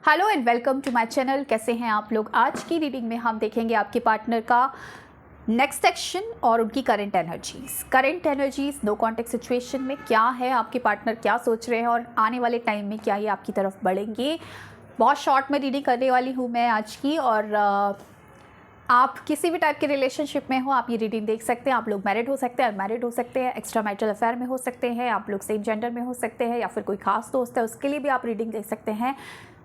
Hello and welcome to my channel. कैसे हैं आप लोग। आज की रीडिंग में हम देखेंगे आपके पार्टनर का नेक्स्ट एक्शन और उनकी current energies no contact situation में क्या है, आपके पार्टनर क्या सोच रहे हैं और आने वाले टाइम में क्या ये आपकी तरफ बढ़ेंगे। बहुत शॉर्ट में रीडिंग करने वाली हूँ मैं आज की, और आप किसी भी टाइप के रिलेशनशिप में हो आप ये रीडिंग देख सकते हैं। आप लोग मैरिड हो सकते हैं, अनमैरिड हो सकते हैं, एक्स्ट्रा मैरिटल अफेयर में हो सकते हैं, आप लोग सेम जेंडर में हो सकते हैं, या फिर कोई खास दोस्त है उसके लिए भी आप रीडिंग देख सकते हैं।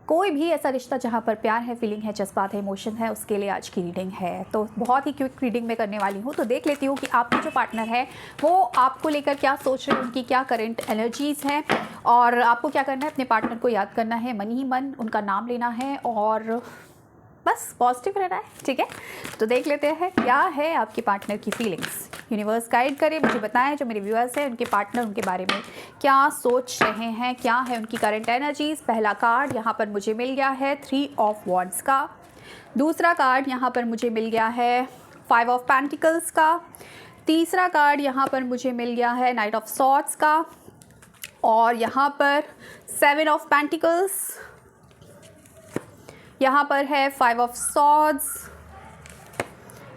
कोई भी ऐसा रिश्ता जहाँ पर प्यार है, फीलिंग है, जज्बात है, इमोशन है, उसके लिए आज की रीडिंग है। तो बहुत ही क्विक रीडिंग में करने वाली हूँ। तो देख लेती हूँ कि आपके जो पार्टनर है वो आपको लेकर क्या सोच रहे हैं, उनकी क्या करंट एनर्जीज़ हैं। और आपको क्या करना है, अपने पार्टनर को याद करना है, मन ही मन उनका नाम लेना है और बस पॉजिटिव रहना है। ठीक है, तो देख लेते हैं क्या है आपके पार्टनर की फीलिंग्स। यूनिवर्स गाइड करे, मुझे बताएं जो मेरे व्यूअर्स हैं उनके पार्टनर उनके बारे में क्या सोच रहे हैं, क्या है उनकी करंट एनर्जीज। पहला कार्ड यहाँ पर मुझे मिल गया है 3 ऑफ वॉन्ड्स का। दूसरा कार्ड यहाँ पर मुझे मिल गया है 5 ऑफ पेंटिकल्स का। तीसरा कार्ड यहाँ पर मुझे मिल गया है नाइट ऑफ सॉर्ड्स का। और यहाँ पर 7 ऑफ पेंटिकल्स, यहाँ पर है 5 ऑफ सॉर्ड्स,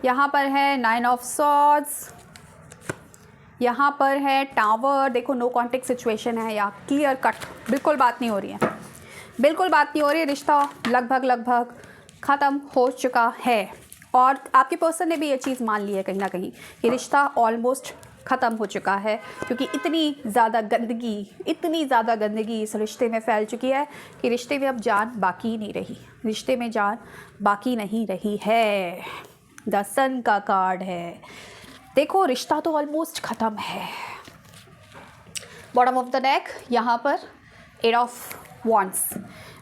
यहाँ पर है 9 ऑफ सॉर्ड्स, यहाँ पर है टावर। देखो नो कॉन्टेक्ट सिचुएशन है या क्लियर कट, बिल्कुल बात नहीं हो रही है, बिल्कुल बात नहीं हो रही है। रिश्ता लगभग ख़त्म हो चुका है और आपके पर्सन ने भी ये चीज़ मान ली है कहीं ना कहीं कि रिश्ता ऑलमोस्ट ख़त्म हो चुका है, क्योंकि इतनी ज़्यादा गंदगी इस रिश्ते में फैल चुकी है कि रिश्ते में अब जान बाकी नहीं रही, रिश्ते में जान बाकी नहीं रही है। द सन का कार्ड है। देखो रिश्ता तो ऑलमोस्ट ख़त्म है। बॉटम ऑफ द डेक यहाँ पर 8 ऑफ वॉन्ड्स।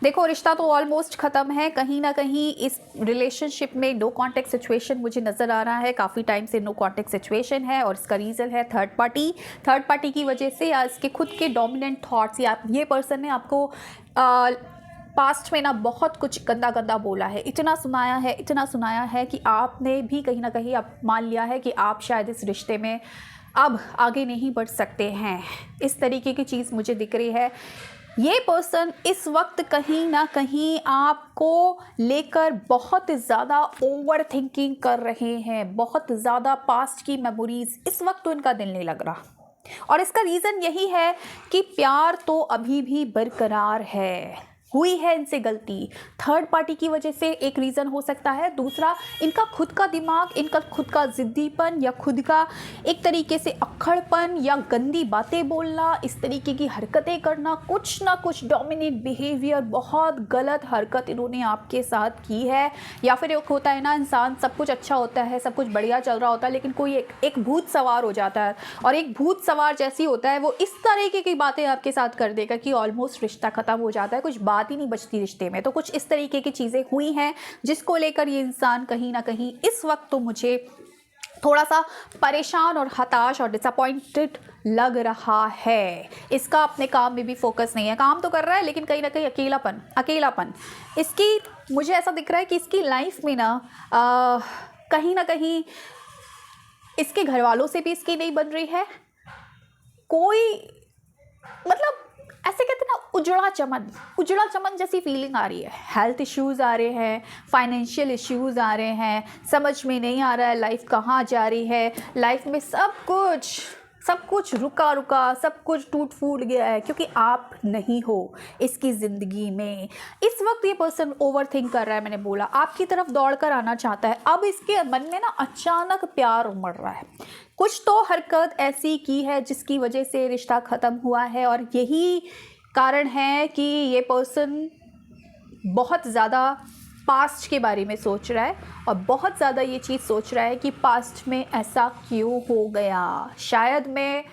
देखो रिश्ता तो ऑलमोस्ट ख़त्म है, कहीं ना कहीं इस रिलेशनशिप में नो कॉन्टेक्ट सिचुएशन मुझे नज़र आ रहा है। काफ़ी टाइम से नो कॉन्टेक्ट सिचुएशन है और इसका रीज़न है थर्ड पार्टी की वजह से, या इसके खुद के डोमिनेंट थॉट्स, या ये पर्सन ने आपको पास्ट में ना बहुत कुछ गंदा बोला है, इतना सुनाया है कि आपने भी कहीं ना कहीं आप मान लिया है कि आप शायद इस रिश्ते में अब आगे नहीं बढ़ सकते हैं। इस तरीके की चीज़ मुझे दिख रही है। ये पर्सन इस वक्त कहीं ना कहीं आपको लेकर बहुत ज़्यादा ओवर थिंकिंग कर रहे हैं, बहुत ज़्यादा पास्ट की मेमोरीज इस वक्त तो इनका दिल नहीं लग रहा। और इसका रीज़न यही है कि प्यार तो अभी भी बरकरार है, हुई है इनसे गलती थर्ड पार्टी की वजह से, एक रीज़न हो सकता है। दूसरा इनका खुद का दिमाग, इनका खुद का ज़िद्दीपन, या खुद का एक तरीके से अक्खड़पन, या गंदी बातें बोलना, इस तरीके की हरकतें करना, कुछ ना कुछ डोमिनेट बिहेवियर, बहुत गलत हरकत इन्होंने आपके साथ की है। या फिर एक होता है ना, इंसान सब कुछ अच्छा होता है, सब कुछ बढ़िया चल रहा होता है, लेकिन कोई एक भूत सवार हो जाता है, और एक भूत सवार जैसी होता है वो इस तरीके की बातें आपके साथ कर देगा कि ऑलमोस्ट रिश्ता ख़त्म हो जाता है, कुछ बात ही नहीं बचती रिश्ते में। तो कुछ इस तरीके की चीज़ें हुई हैं जिसको लेकर ये इंसान कहीं ना कहीं इस वक्त तो मुझे थोड़ा सा परेशान और हताश और डिसअपॉइंटेड लग रहा है। इसका अपने काम में भी फोकस नहीं है, काम तो कर रहा है लेकिन कहीं ना कहीं अकेलापन इसकी, मुझे ऐसा दिख रहा है कि इसकी लाइफ में ना कहीं ना कहीं इसके घर वालों से भी इसकी नहीं बन रही है कोई, मतलब ऐसे कहते हैं ना उजड़ा चमन जैसी फीलिंग आ रही है। हेल्थ इश्यूज़ आ रहे हैं, फाइनेंशियल इश्यूज़ आ रहे हैं, समझ में नहीं आ रहा है लाइफ कहाँ जा रही है। लाइफ में सब कुछ रुका, सब कुछ टूट फूट गया है क्योंकि आप नहीं हो इसकी ज़िंदगी में। इस वक्त ये पर्सन ओवर थिंक कर रहा है, मैंने बोला आपकी तरफ दौड़ कर आना चाहता है। अब इसके मन में ना अचानक प्यार उमड़ रहा है, कुछ तो हरकत ऐसी की है जिसकी वजह से रिश्ता ख़त्म हुआ है, और यही कारण है कि ये पर्सन बहुत ज़्यादा पास्ट के बारे में सोच रहा है, और बहुत ज़्यादा ये चीज़ सोच रहा है कि पास्ट में ऐसा क्यों हो गया, शायद मैं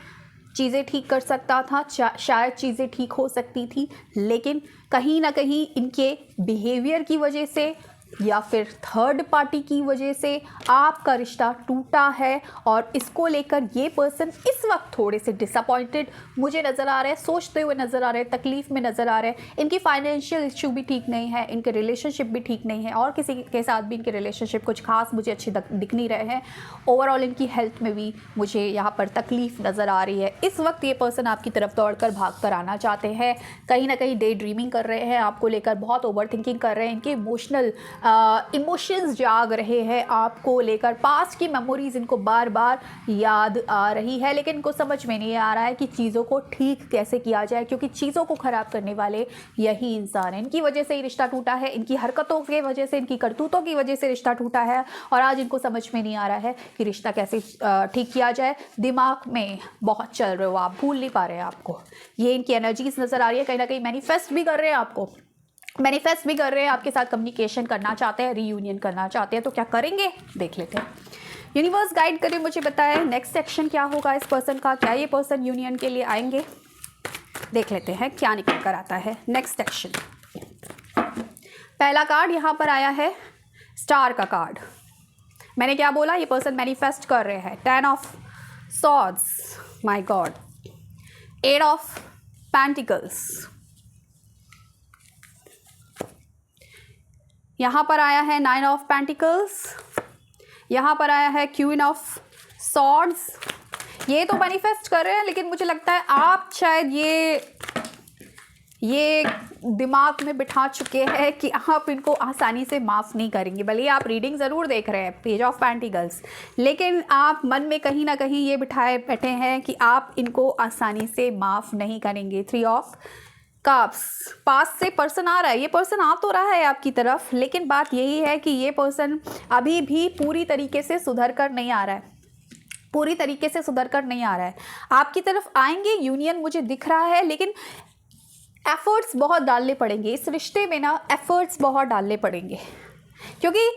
चीज़ें ठीक कर सकता था, शायद चीज़ें ठीक हो सकती थी, लेकिन कहीं ना कहीं इनके बिहेवियर की वजह से या फिर थर्ड पार्टी की वजह से आपका रिश्ता टूटा है और इसको लेकर ये पर्सन इस वक्त थोड़े से डिसअपॉइंटेड मुझे नज़र आ रहे हैं, सोचते हुए नज़र आ रहे हैं, तकलीफ़ में नज़र आ रहे हैं। इनकी फाइनेंशियल इशू भी ठीक नहीं है, इनके रिलेशनशिप भी ठीक नहीं है और किसी के साथ भी इनके रिलेशनशिप कुछ खास मुझे अच्छे दिख नहीं रहे हैं। ओवरऑल इनकी हेल्थ में भी मुझे यहाँ पर तकलीफ़ नज़र आ रही है। इस वक्त ये पर्सन आपकी तरफ दौड़ कर भाग कर आना चाहते हैं, कहीं ना कहीं डे ड्रीमिंग कर रहे हैं, आपको लेकर बहुत ओवर थिंकिंग कर रहे हैं, इनके इमोशंस जाग रहे हैं आपको लेकर, पास्ट की मेमोरीज इनको बार बार याद आ रही है, लेकिन इनको समझ में नहीं आ रहा है कि चीज़ों को ठीक कैसे किया जाए, क्योंकि चीज़ों को ख़राब करने वाले यही इंसान हैं। इनकी वजह से ही रिश्ता टूटा है, इनकी हरकतों की वजह से, इनकी करतूतों की वजह से रिश्ता टूटा है और आज इनको समझ में नहीं आ रहा है कि रिश्ता कैसे ठीक किया जाए। दिमाग में बहुत चल रहे हो आप, भूल नहीं पा रहे हैं आपको, ये इनकी एनर्जीज नज़र आ रही है, कहीं ना कहीं मैनिफेस्ट भी कर रहे हैं आपको, मैनिफेस्ट भी कर रहे हैं, आपके साथ कम्युनिकेशन करना चाहते हैं, रीयूनियन करना चाहते हैं। तो क्या करेंगे देख लेते हैं। यूनिवर्स गाइड करिए, मुझे बताएं नेक्स्ट एक्शन क्या होगा इस पर्सन का, क्या ये पर्सन यूनियन के लिए आएंगे, देख लेते हैं क्या निकल कर आता है नेक्स्ट एक्शन। पहला कार्ड यहाँ पर आया है स्टार का कार्ड। मैंने क्या बोला, ये पर्सन मैनिफेस्ट कर रहे हैं। 10 of swords, my God, 8 of pentacles, यहाँ पर आया है 9 ऑफ पेंटिकल्स, यहाँ पर आया है क्वीन ऑफ सॉर्ड्स। ये तो मैनिफेस्ट कर रहे हैं, लेकिन मुझे लगता है आप शायद ये दिमाग में बिठा चुके हैं कि आप इनको आसानी से माफ़ नहीं करेंगे। भले आप रीडिंग ज़रूर देख रहे हैं, पेज ऑफ पेंटिकल्स, लेकिन आप मन में कहीं ना कहीं ये बिठाए बैठे हैं कि आप इनको आसानी से माफ़ नहीं करेंगे। 3 ऑफ कप्स, पास से पर्सन आ रहा है, ये पर्सन आ तो रहा है आपकी तरफ, लेकिन बात यही है कि ये पर्सन अभी भी पूरी तरीके से सुधर कर नहीं आ रहा है, पूरी तरीके से सुधर कर नहीं आ रहा है। आपकी तरफ आएंगे, यूनियन मुझे दिख रहा है, लेकिन एफर्ट्स बहुत डालने पड़ेंगे इस रिश्ते में ना, एफर्ट्स बहुत डालने पड़ेंगे, क्योंकि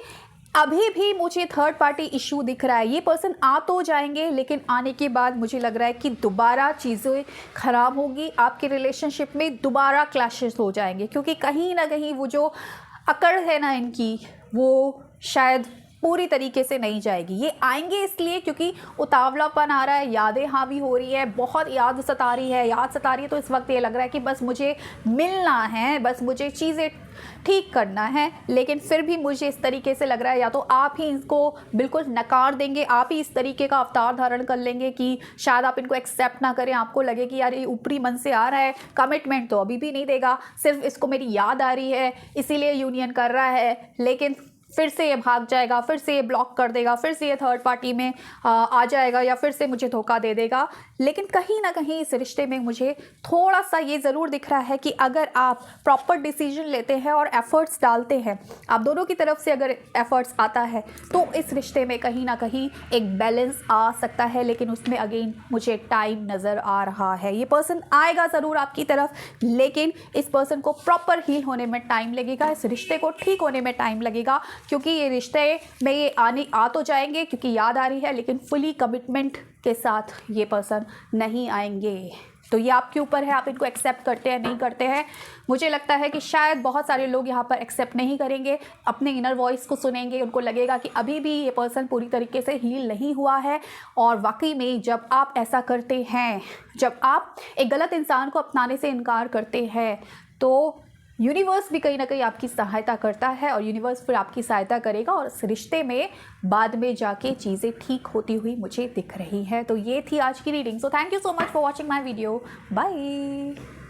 अभी भी मुझे थर्ड पार्टी इशू दिख रहा है। ये पर्सन आ तो जाएंगे, लेकिन आने के बाद मुझे लग रहा है कि दोबारा चीज़ें ख़राब होगी, आपके रिलेशनशिप में दोबारा क्लैशेस हो जाएंगे, क्योंकि कहीं ना कहीं वो जो अकड़ है ना इनकी, वो शायद पूरी तरीके से नहीं जाएगी। ये आएंगे इसलिए क्योंकि उतावलापन आ रहा है, यादें हावी हो रही है, बहुत याद सता रही है, तो इस वक्त ये लग रहा है कि बस मुझे मिलना है, बस मुझे चीज़ें ठीक करना है। लेकिन फिर भी मुझे इस तरीके से लग रहा है या तो आप ही इसको बिल्कुल नकार देंगे, आप ही इस तरीके का अवतार धारण कर लेंगे कि शायद आप इनको एक्सेप्ट ना करें, आपको लगे कि यार ये ऊपरी मन से आ रहा है, कमिटमेंट तो अभी भी नहीं देगा, सिर्फ इसको मेरी याद आ रही है इसीलिए यूनियन कर रहा है, लेकिन फिर से ये भाग जाएगा, फिर से ये ब्लॉक कर देगा, फिर से ये थर्ड पार्टी में आ जाएगा या फिर से मुझे धोखा दे देगा। लेकिन कहीं ना कहीं इस रिश्ते में मुझे थोड़ा सा ये ज़रूर दिख रहा है कि अगर आप प्रॉपर डिसीजन लेते हैं और एफ़र्ट्स डालते हैं, आप दोनों की तरफ से अगर एफ़र्ट्स आता है तो इस रिश्ते में कहीं ना कहीं एक बैलेंस आ सकता है। लेकिन उसमें अगेन मुझे टाइम नज़र आ रहा है। ये पर्सन आएगा ज़रूर आपकी तरफ, लेकिन इस पर्सन को प्रॉपर हील होने में टाइम लगेगा, इस रिश्ते को ठीक होने में टाइम लगेगा, क्योंकि ये रिश्ते में ये आ तो जाएंगे क्योंकि याद आ रही है, लेकिन फुली कमिटमेंट के साथ ये पर्सन नहीं आएंगे। तो ये आपके ऊपर है, आप इनको एक्सेप्ट करते हैं नहीं करते हैं। मुझे लगता है कि शायद बहुत सारे लोग यहाँ पर एक्सेप्ट नहीं करेंगे, अपने इनर वॉइस को सुनेंगे, उनको लगेगा कि अभी भी ये पर्सन पूरी तरीके से हील नहीं हुआ है। और वाकई में जब आप ऐसा करते हैं, जब आप एक गलत इंसान को अपनाने से इनकार करते हैं, तो यूनिवर्स भी कहीं ना कहीं आपकी सहायता करता है और यूनिवर्स फिर आपकी सहायता करेगा और इस रिश्ते में बाद में जाके चीज़ें ठीक होती हुई मुझे दिख रही है। तो ये थी आज की reading. So thank you so much for watching my video. Bye.